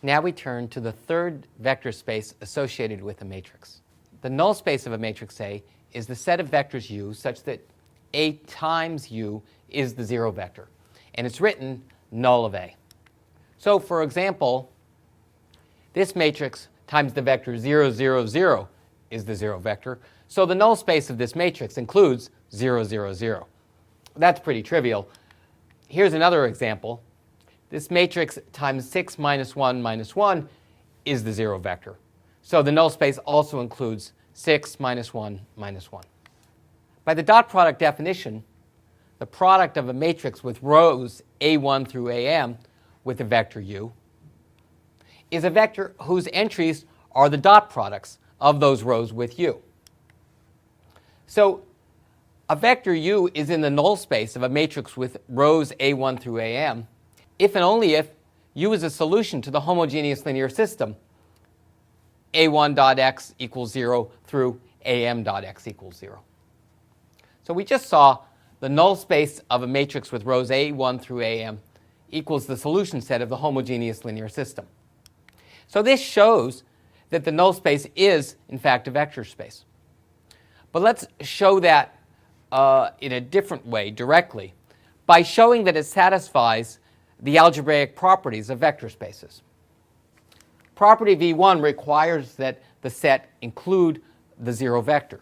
Now we turn to the third vector space associated with a matrix. The null space of a matrix A is the set of vectors U such that A times U is the zero vector, and it's written null of A. So, for example, this matrix times the vector 0, 0, 0 is the zero vector, so the null space of this matrix includes 0, 0, 0. That's pretty trivial. Here's another example. This matrix times 6 minus 1 minus 1 is the zero vector. So the null space also includes 6 minus 1 minus 1. By the dot product definition, the product of a matrix with rows A1 through AM with a vector U is a vector whose entries are the dot products of those rows with U. So a vector U is in the null space of a matrix with rows A1 through AM if and only if U is a solution to the homogeneous linear system A1.x equals 0 through AM.x equals 0. So we just saw the null space of a matrix with rows A1 through AM equals the solution set of the homogeneous linear system. So this shows that the null space is, in fact, a vector space. But let's show that in a different way, directly, by showing that it satisfies the algebraic properties of vector spaces. Property V1 requires that the set include the zero vector.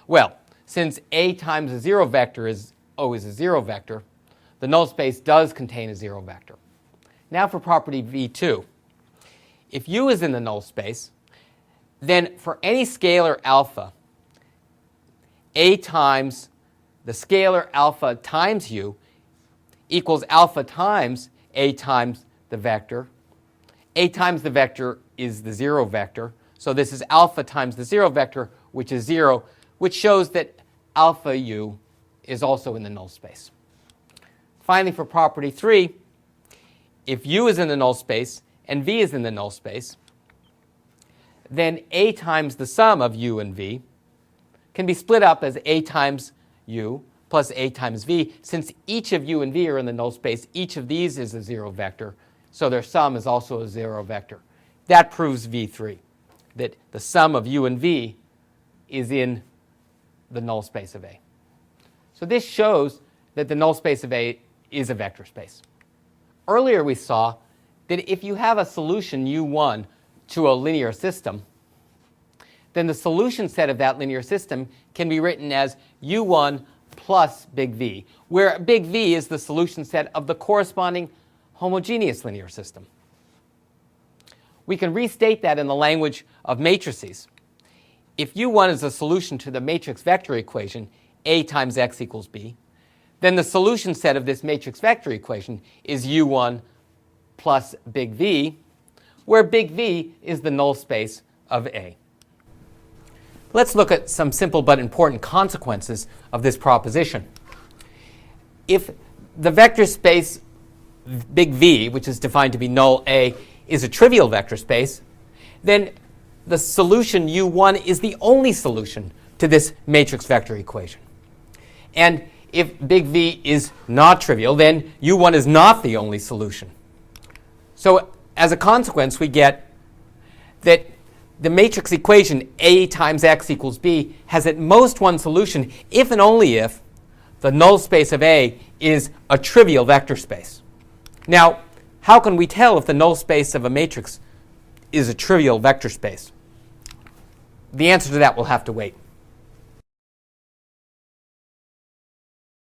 Well, since A times a zero vector is always a zero vector, the null space does contain a zero vector. Now for property V2. If U is in the null space, then for any scalar alpha, A times the scalar alpha times U equals alpha times A times the vector. A times the vector is the zero vector. So this is alpha times the zero vector, which is 0, which shows that alpha U is also in the null space. Finally, for property 3, if U is in the null space and V is in the null space, then A times the sum of U and V can be split up as A times U plus A times V. Since each of U and V are in the null space, each of these is a zero vector, so their sum is also a zero vector. That proves V3, that the sum of U and V is in the null space of A. So this shows that the null space of A is a vector space. Earlier we saw that if you have a solution U1 to a linear system, then the solution set of that linear system can be written as U1 plus big V, where big V is the solution set of the corresponding homogeneous linear system. We can restate that in the language of matrices. If U1 is a solution to the matrix vector equation A times x equals B, then the solution set of this matrix vector equation is U1 plus big V, where big V is the null space of A. Let's look at some simple but important consequences of this proposition. If the vector space big V, which is defined to be null A, is a trivial vector space, then the solution U1 is the only solution to this matrix vector equation. And if big V is not trivial, then U1 is not the only solution. So as a consequence, we get that the matrix equation A times x equals B has at most one solution if and only if the null space of A is a trivial vector space. Now, how can we tell if the null space of a matrix is a trivial vector space? The answer to that will have to wait.